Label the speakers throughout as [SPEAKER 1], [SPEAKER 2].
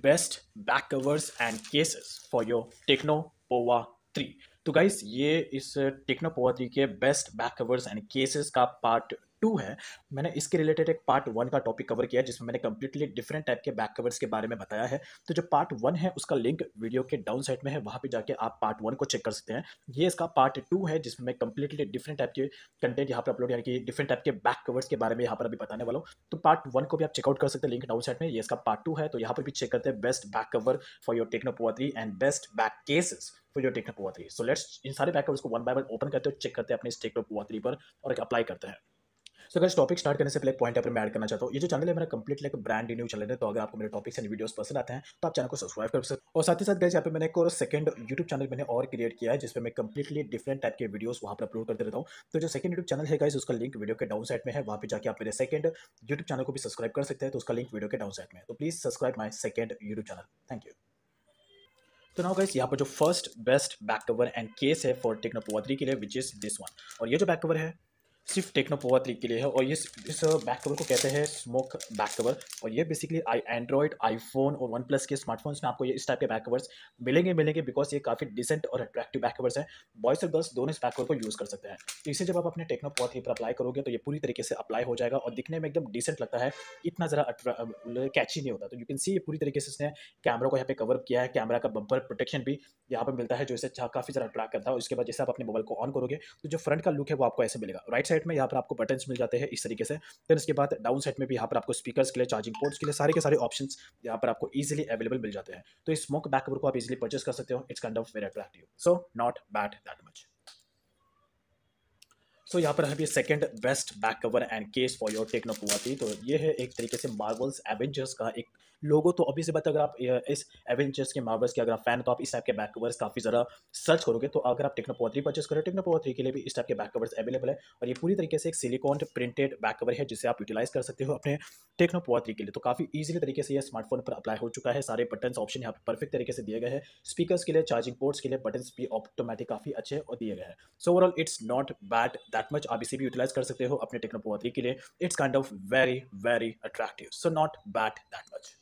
[SPEAKER 1] Best back covers and cases for your Tecno Pova 3। तो guys ये इस techno Pova 3 के best back covers and cases का part 2 है। मैंने इसके रिलेटेड एक पार्ट 1 का टॉपिक कवर किया जिसमें मैंने कंप्लीटली डिफरेंट टाइप के बैक कवर्स के बारे में बताया है। तो जो पार्ट 1 है उसका लिंक वीडियो के डाउन साइड में है, वहाँ पे जाके आप पार्ट 1 को चेक कर सकते हैं। ये इसका पार्ट 2 है जिसमें मैं कंप्लीटली डिफरेंट टाइप के कंटेंट यहाँ पर अपलोड यानी कि डिफरेंट टाइप के बैक कवर्स के बारे में यहाँ पर अभी बताने वाला हूँ। तो पार्ट 1 को भी आप चेकआउट कर सकते हैं, लिंक डाउन साइड में। ये इसका पार्ट 2 है, तो यहाँ पर भी चेक करते हैं best back cover for your Tecno Pova 3 and best back cases for your Tecno Pova 3। So let's इन सारे बैक कवर्स को वन बाय वन ओपन करते हैं, चेक करते हैं अपने इस टेक्नो पोवा 3 पर और एक अप्लाई करते हैं। सो अगर टॉपिक स्टार्ट करने से पहले एक पॉइंट पर मैं ऐड करना चाहता हूँ, ये जो चैनल है मेरा कंप्लीटली एक ब्रांड न्यू चैनल है। तो अगर आपको मेरे टॉपिक्स एंड वीडियोस पसंद आते हैं तो आप चैनल को सब्सक्राइब कर सकते हैं। और साथ ही साथ गाइस यहाँ पे मैंने एक और सेकंड यूट्यूब चैनल मैंने और क्रिएट किया है जिसमें मैं कंप्लीटली डिफरेंट टाइप के वीडियोस वहाँ पर अपलोड करते रहता हूँ। तो जो सेकंड यूट्यूब चैनल है गाइस उसका लिंक वीडियो के डाउन साइड में है, वहाँ पे जाकर आप मेरे सेकंड यूट्यूब चैनल को भी सब्सक्राइब कर सकते हैं। तो उसका लिंक वीडियो के डाउन साइड में है, तो please subscribe my second YouTube channel. Thank you. तो नाउ गाइस यहाँ पर जो first best back cover and case है फॉर टेक्नो पोवा 3 के लिए विच इज दिस वन। और ये जो बैक कवर है सिर्फ टेक्नो पोवा 3 के लिए है और इस बैक कवर को कहते हैं स्मोक बैक कवर। और ये बेसिकली एंड्रॉयड, आईफोन और वन प्लस के स्मार्टफोन्स में आपको ये इस टाइप के बैक कवर्स मिलेंगे बिकॉज ये काफ़ी डिसेंट और अट्रैक्टिव बैक कवर्स हैं। बॉयज़ और गर्ल्स दोनों इस बैक कवर को यूज़ कर सकते हैं। तो इसे जब आप अपने टेक्नो पोवा 3 पर अप्लाई करोगे तो ये पूरी तरीके से अप्लाई हो जाएगा और दिखने में एकदम डिसेंट लगता है, इतना ज़रा कैची नहीं होता। तो यू कैन सी ये पूरी तरीके से इसने कैमरा को यहाँ पे कवर किया है, कैमरा का बम्पर प्रोटेक्शन भी यहाँ पर मिलता है जो इसे काफ़ी ज़रा अट्रैक्ट करता है। और इसके बाद जैसे आप अपने मोबाइल को ऑन करोगे तो जो फ्रंट का लुक है वो आपको ऐसे मिलेगा। राइट साइड में यहाँ पर आपको बटन्स मिल जाते हैं इस तरीके से। फिर इसके बाद डाउन साइड में भी यहाँ पर आपको स्पीकर्स के लिए, चार्जिंग पोर्ट्स के लिए सारे के सारे ऑप्शंस यहाँ पर आपको इजीली अवेलेबल मिल जाते हैं। तो इस स्मोक बैक कवर को आप इजीली परचेस कर सकते हो। It's kind of very attractive, so not bad that much. So यहाँ पर है भी second best back cover and case for your Tecno Pova 3। तो ये है एक तरीके से मार्वल्स एवेंजर्स का एक लोगो। तो अभी से बात अगर आप इस एवेंजर्स के, मार्वल्स के अगर आप फैन, तो आप इस टाइप के बैक कवर्स काफ़ी ज़रा सर्च करोगे। तो अगर आप टेक्नो पोवा 3 परचेस करोगे, टेक्नो पोवा 3 के लिए भी इस टाइप के बैक कवर्स अवेलेबल है। और ये पूरी तरीके से एक सिलिकॉन प्रिंटेड बैक कवर है जिसे आप यूटिलाइज कर सकते हो अपने टेक्नो पोवा 3 के लिए। तो काफ़ी ईजिली तरीके से ये स्मार्टफोन पर अप्लाई हो चुका है। सारे बटन्स ऑप्शन यहाँ पर परफेक्ट तरीके से दिए गए हैं। स्पीकर्स के लिए, चार्जिंग पोर्ट्स के लिए बटन्स भी ऑटोमेटिक काफ़ी अच्छे और दिए गए हैं। So overall it's not bad that much. आप इसे भी यूटिलाइज कर सकते हो अपने टेक्नो पोवा 3 के लिए। It's kind of very very attractive, so not bad that much.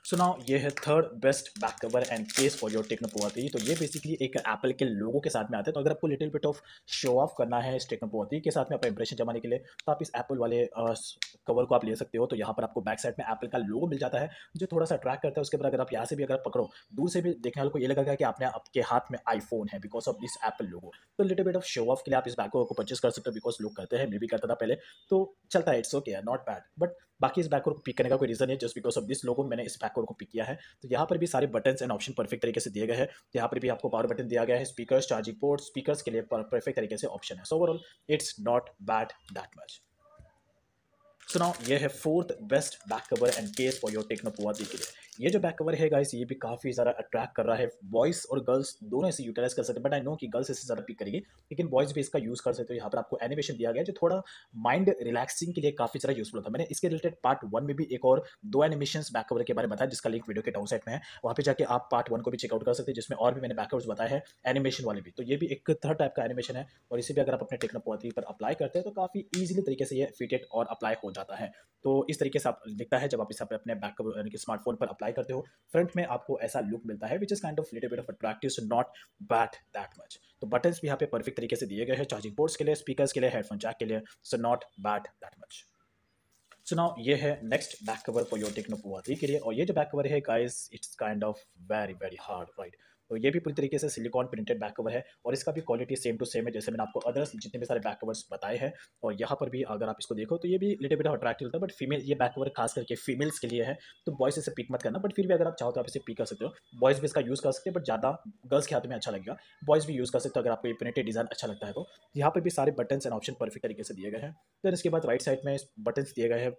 [SPEAKER 1] So now ये है third best back cover and case for your Tecno Pova 3। तो ये बेसिकली एक एप्पल के लोगो के साथ में आते हैं। तो अगर आपको little bit of show off करना है इस टेक्नो पोवा 3 के साथ में अपना इंप्रेशन जमाने के लिए, तो आप इस एप्पल वाले कवर को आप ले सकते हो। तो यहाँ पर आपको बैक साइड में एप्पल का लोगो मिल जाता है जो थोड़ा सा अट्रैक्ट करता है। उसके बाद अगर आप यहाँ से भी अगर पकड़ो, दूर से भी देखने वाले को ये लगेगा कि आपके हाथ में आईफोन है बिकॉज ऑफ दिस एप्पल लोगो। तो little bit of show off के लिए आप इस बैक को परचेस कर सकते हो बिकॉज लोग करते हैं, मैं भी करता था पहले, तो चलता है, it's okay, not bad. But बाकी इस बैक को पिक करने का कोई रीजन है जस्ट बिकॉज ऑफ दिस लोगो मैंने इस बैक को पिक किया है। तो यहाँ पर भी सारे बटन्स एंड ऑप्शन परफेक्ट तरीके से दिए गए हैं। यहाँ पर भी आपको पावर बटन दिया गया है, स्पीकर्स, चार्जिंग पोर्ट, स्पीकर्स के लिए परफेक्ट तरीके से ऑप्शन है। So overall it's not bad that much. So now ये है fourth best back cover and case for your Tecno Pova 3 के लिए। ये जो बैक कवर है गाइस ये भी काफ़ी ज़्यादा अट्रैक्ट कर रहा है। बॉयज़ और गर्ल्स दोनों इसे यूटिलाइज कर सकते हैं, बट आई नो कि गर्ल्स इसे ज़्यादा पिक करेगी, लेकिन बॉयज़ भी इसका यूज़ कर सकते हो। यहाँ पर आपको एनिमेशन दिया गया है जो थोड़ा माइंड रिलैक्सिंग के लिए काफ़ी ज़्यादा यूजफुल होता है। मैंने इसके रिलेटेड पार्ट 1 में भी एक और 2 एनिमेशन बैक कवर के बारे में बताया जिसका लिंक वीडियो के डाउन साइड में है। वहाँ पे जाके आप पार्ट 1 को भी चेकआउट कर सकते हैं जिसमें और भी मैंने बैक कवर्स बताए हैं एनिमेशन वाले भी। तो ये भी एक थर्ड टाइप का एनिमेशन है और इसे भी अगर आप अपने टेक्नो पोवा 3 पर अप्लाई करते हैं तो काफ़ी ईजिली तरीके से ये फिटेड और अप्लाई हो जाता है। तो इस तरीके से आप दिखता है जब आप इसे अपने बैक यानी कि स्मार्टफोन पर अप्लाई करते हो। फ्रंट में आपको ऐसा लुक मिलता है which is kind of little bit of attractive, so not bad that much. तो बटन्स भी यहाँ पे परफेक्ट तरीके से दिए गए हैं, चार्जिंग पोर्ट्स के लिए, स्पीकर्स के लिए, हेडफोन जैक के लिए, सो not bad that much. So now ये है next back cover for your Tecno Pova 3 के लिए। और ये जो बैक कवर है guys it's kind of very very hard, right. तो ये भी पूरी तरीके से सिलिकॉन प्रिंटेड बैक कवर है और इसका भी क्वालिटी सेम टू सेम है जैसे मैंने आपको अदर्स जितने भी सारे बैक कवर्स बताए हैं। और यहाँ पर भी अगर आप इसको देखो तो ये भी लिटिल बिट ऑफ अट्रैक्टिव होता है, बट फीमेल ये बैक कवर खास करके फीमेल्स के लिए है। तो बॉयज़ इसे पिक मत करना, बट फिर भी अगर आप चाहो तो आप इसे पिक कर सकते हो। बॉयज़ भी इसका यूज़ कर सकते हैं बट ज़्यादा गर्ल्स के हाथ में अच्छा लगेगा। बॉयज़ भी यूज़ कर सकते हो अगर आपको ये प्रिंटेड डिज़ाइन अच्छा लगता है तो। यहाँ पर भी सारे बटन्स एंड ऑप्शन परफेक्ट तरीके से दिए गए हैं। फिर इसके बाद राइट साइड में बटन्स दिए गए हैं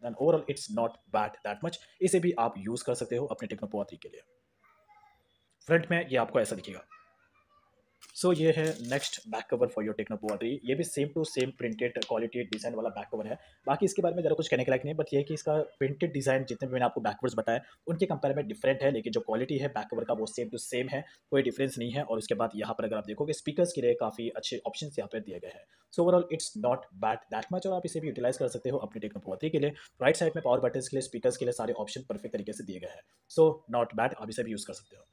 [SPEAKER 1] and overall it's not bad that much. इसे भी आप यूज़ कर सकते हो अपने टेक्नो पोवा 3 के लिए। फ्रंट में ये आपको ऐसा दिखेगा। सो ये है next back cover for your Tecno Pova 3। ये भी same to same printed quality design वाला बैक कवर है। बाकी इसके बारे में ज़रा कुछ कहने के लायक नहीं है, बट ये है कि इसका प्रिंटेड डिज़ाइन जितने भी मैंने आपको बैक कवर्स बताए, उनके कंपेयर में डिफरेंट है, लेकिन जो क्वालिटी है बैक कवर का वो सेम टू सेम है, कोई डिफरेंस नहीं है। और उसके बाद यहाँ पर अगर आप देखोगे स्पीकर्स के लिए काफ़ी अच्छे ऑप्शंस यहाँ पे दिए गए हैं। So overall it's not bad that much, और आप इसे भी यूटिलाइज़ कर सकते हो अपनी टेक्नो पोवा 3 के लिए। राइट साइड में पावर बटन्स के लिए, स्पीकर्स के लिए सारे ऑप्शन परफेक्ट तरीके से दिए गए हैं। सो नॉट बैड, आप इसे भी यूज़ कर सकते हो।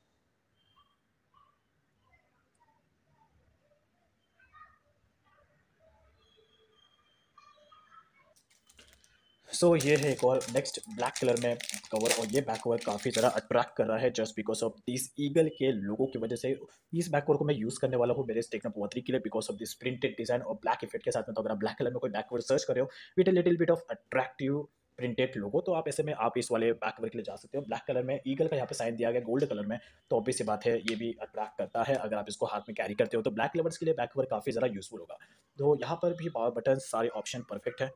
[SPEAKER 1] ये है एक और नेक्स्ट ब्लैक कलर में कवर, और ये बैक कवर काफ़ी ज़्यादा अट्रैक्ट कर रहा है just because of this eagle के लोगों की वजह से। इस बैक कवर को मैं यूज़ करने वाला हूँ मेरे टेक्नो पोवा 3 के लिए because of this printed design और ब्लैक इफेक्ट के साथ में। तो अगर आप ब्लैक कलर में कोई बैक कवर सर्च कर रहे हो with a little bit of attractive printed logo, तो आप ऐसे में आप इस वाले बैक कवर के लिए जा सकते हो। ब्लैक कलर में ईगल का यहाँ पे साइन दिया गया गोल्ड कलर में, तो ऑब्वियस सी बात है ये भी अट्रैक्ट करता है। अगर आप इसको हाथ में कैरी करते हो तो ब्लैक लवर्स के लिए बैक कवर काफ़ी ज़्यादा यूजफुल होगा। तो यहाँ पर भी पावर बटन सारे ऑप्शन परफेक्ट है,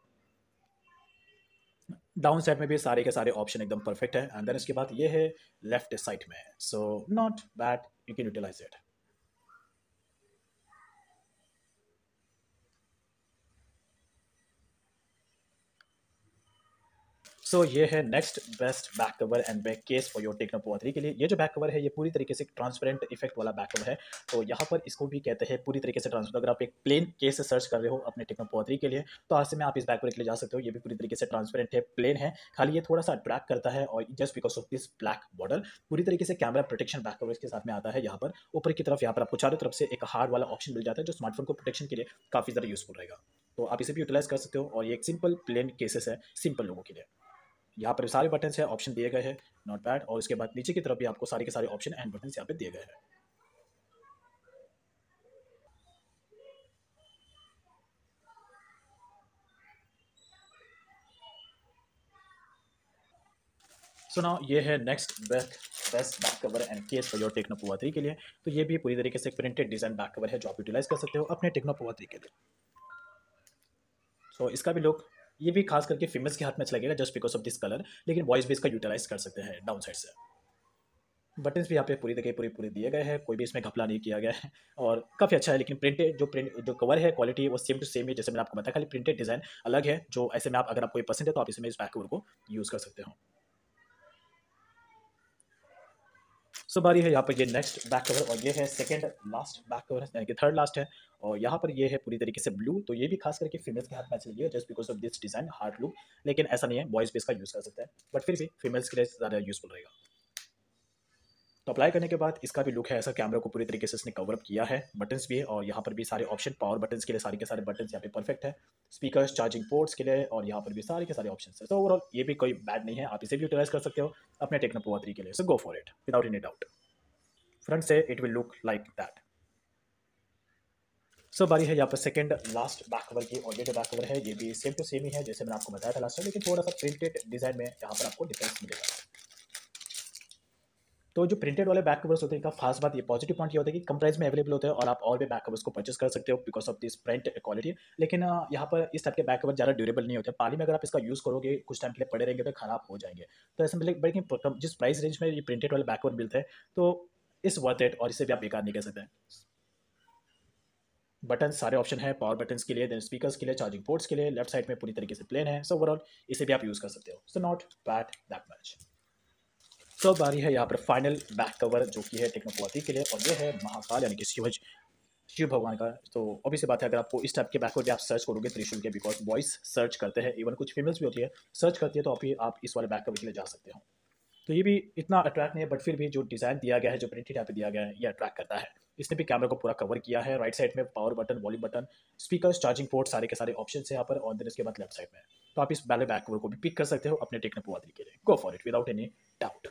[SPEAKER 1] डाउन साइड में भी सारे के सारे ऑप्शन एकदम परफेक्ट है। एंड देन इसके बाद ये है लेफ्ट साइड में, so not bad, you can utilise it. ये है next best back cover and back case for your Tecno Pova 3 के लिए। ये जो बैक कवर है ये पूरी तरीके से ट्रांसपेरेंट इफेक्ट वाला बैक कवर है। तो यहाँ पर इसको भी कहते हैं पूरी तरीके से ट्रांसपेरेंट। अगर आप एक प्लेन केस से सर्च कर रहे हो अपने टेक्नो पोवा 3 के लिए, तो आज से में आप इस बैक कवर के लिए जा सकते हो। ये भी पूरी तरीके से ट्रांसपेरेंट है, प्लेन है, खाली ये थोड़ा सा अट्रैक्ट करता है, और just because of this black border पूरी तरीके से कैमरा प्रोटेक्शन बैक कवर के साथ में आता है। यहाँ पर ऊपर की तरफ यहाँ पर आपको चारों तरफ से एक हार्ड वाला ऑप्शन मिल जाता है जो स्मार्टफोन को प्रोटेक्शन के लिए काफ़ी ज़्यादा यूजफुल रहेगा। तो आप इसे भी यूटिलाइज कर सकते हो, और ये एक सिंपल प्लेन केसेस है सिंपल लोगों के लिए। यहाँ पर सारे बटन है ऑप्शन दिए गए हैं, नॉट बैड। और उसके बाद नीचे की तरफ भी आपको सारे के सारे ऑप्शन एंड बटन यहाँ पे दिए गए हैं। नाउ ये है next best back cover and case for your Tecno Pova 3 के लिए। तो ये भी पूरी तरीके से प्रिंटेड डिजाइन बैक कवर है जो आप यूटिलाइज कर सकते हो अपने टेक्नो पोवा 3 के लिए। इसका भी लुक, ये भी खास करके फीमेल्स के हाथ में अच्छा लगेगा just because of this colour, लेकिन बॉयज भी इसका यूटिलाइज कर सकते हैं डाउन साइड से। बटन्स भी यहाँ पे पूरी देखिए पूरी पूरी दिए गए हैं, कोई भी इसमें घपला नहीं किया गया है, और काफ़ी अच्छा है। लेकिन प्रिंटेड जो कवर है क्वालिटी वो सेम टू सेम है जैसे मैंने आपको बताया, खाली प्रिंटेड डिज़ाइन अलग है। जो ऐसे में आप अगर आपको ये पसंद है तो आप इसमें इस बैक कवर को यूज़ कर सकते हो। बारी है यहाँ पर ये नेक्स्ट बैक कवर, और ये है सेकंड लास्ट बैक कवर यानी कि थर्ड लास्ट है। और यहाँ पर ये है पूरी तरीके से ब्लू, तो ये भी खास करके फीमेल्स के हाथ में अच्छा लगेगा just because of this design hard look. लेकिन ऐसा नहीं है, बॉयज़ भी इसका यूज़ कर सकते हैं, बट फिर भी फीमेल्स के लिए ज़्यादा यूजफुल रहेगा। तो अप्लाई करने के बाद इसका भी लुक है ऐसा, कैमरा को पूरी तरीके से इसने कवर अप किया है, बटन्स भी है, और यहाँ पर भी सारे ऑप्शन पावर बटन्स के लिए सारे के सारे बटन्स यहाँ पे परफेक्ट है, स्पीकर्स चार्जिंग पोर्ट्स के लिए, और यहाँ पर भी सारे के सारे ऑप्शन है। तो ओवरऑल ये भी कोई बैड नहीं है, आप इसे भी यूटिलाइज कर सकते हो अपने टेक्नो पोवा 3 के लिए। So go for it without any doubt. Front से it will look like that. बारी है यहाँ पर सेकंड लास्ट बैक कवर की, और ये जो बैक कवर है ये भी सेम टू सेम ही है जैसे मैंने आपको बताया था लास्ट टाइम, लेकिन थोड़ा सा प्रिंटेड डिजाइन में यहाँ पर आपको डिफरेंस मिलेगा। तो जो प्रिंटेड वाले बैक कवर्स होते हैं का खास बात, ये पॉजिटिव पॉइंट ये होता है कि कम प्राइस में अवेलेबल होते हैं, और आप और भी बैक कवर्स को परचेस कर सकते हो because of this print quality. लेकिन यहाँ पर इस टाइप के बैक कवर ज़्यादा ड्यूरेबल नहीं होते, पानी में अगर आप इसका यूज़ करोगे कुछ टाइम के लिए पड़े रहेंगे तो खराब हो जाएंगे। तो ऐसे में लेकिन जिस प्राइस रेंज में ये प्रिंटेड वाले बैक कवर मिलते हैं तो इस वर्थ इट, और इसे भी आप बेकार नहीं कह सकते। बटन सारे ऑप्शन है पावर बटन्स के लिए, देन स्पीकर्स के लिए, चार्जिंग पोर्ट्स के लिए, लेफ्ट साइड में पूरी तरीके से प्लेन है। ओवरऑल इसे भी आप यूज़ कर सकते हो, सो नॉट बैड दैट मच। बारी है यहाँ पर फाइनल बैक कवर जो कि है टेक्नो पोवा 3 के लिए, और ये है महाकाल यानी कि शिव भगवान का। तो ऑब्वियस बात है अगर आपको इस टाइप के बैक कवर भी आप सर्च करोगे त्रिशूल के, बिकॉज बॉयज सर्च करते हैं, इवन कुछ फीमेल्स भी होती है सर्च करती है, तो आप इस वाले बैक कवर के लिए जा सकते हो। तो ये भी इतना अट्रैक्ट नहीं है, बट फिर भी जो डिज़ाइन दिया गया है, जो प्रिंटेड यहाँ पे दिया गया है, ये अट्रैक्ट करता है। इसने भी कैमरा को पूरा कवर किया है। राइट साइड में power button, volume button, speaker, charging port सारे के सारे ऑप्शन है यहाँ पर, और देन इसके बाद लेफ्ट साइड में तो आप इस वाले बैक कवर को भी पिक कर सकते हो अपने टेक्नो पोवा 3 के लिए। गो for it without any doubt.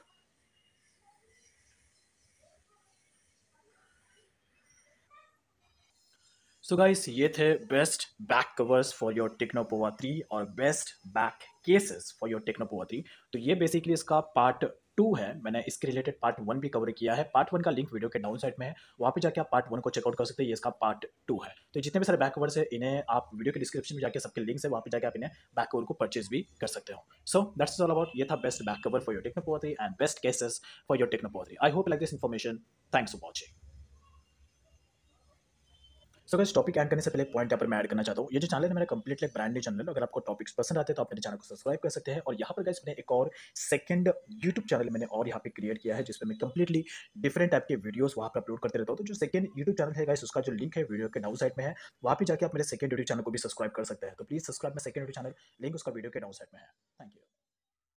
[SPEAKER 1] Guys ये थे best back covers for your Tecno Pova 3 और best back cases for your Tecno Pova 3। तो ये बेसिकली इसका पार्ट 2 है। मैंने इसके रिलेटेड पार्ट 1 भी कवर किया है। पार्ट 1 का लिंक वीडियो के डाउन साइड में है, वहाँ पे जाके आप पार्ट 1 को चेकआउट कर सकते हैं। ये इसका पार्ट 2 है। तो जितने भी सारे बैक कवर्स है इन्हें आप वीडियो के डिस्क्रिप्शन में जाके सबके लिंक्स है, वहाँ पे जाके आप इन्हें बैक कवर को परचेज भी कर सकते हो। सो दैट्स ऑल अबाउट, ये था best back cover for your Tecno Pova 3 and best cases for your Tecno Pova 3। I hope like this information. Thanks for watching. So guys topic add करने से पहले एक पॉइंट यहाँ पर मैं add करना चाहता हूँ। ये जो चैनल है मेरा कंप्लीटली एक ब्रांड न्यू चैनल है। अगर आपको टॉपिक्स पसंद आते हैं तो आप मेरे चैनल को सब्सक्राइब कर सकते हैं। और यहाँ पर गाइस मैंने एक और सेकंड यूट्यूब चैनल मैंने और यहाँ पे क्रिएट किया है जिसमें मैं कंप्लीटली डिफरेंट टाइप के वीडियोस वहाँ पर अपलोड करते रहता हूँ। तो जो सेकंड यूट्यूब चैनल है गाइस उसका जो लिंक है वीडियो के डाउन साइड में है, वहाँ पे जाके आप मेरे सेकंड यूट्यूब चैनल को भी सब्सक्राइब कर सकते हैं। तो please subscribe my second YouTube channel, link उसका वीडियो के डाउन साइड में है। Thank you.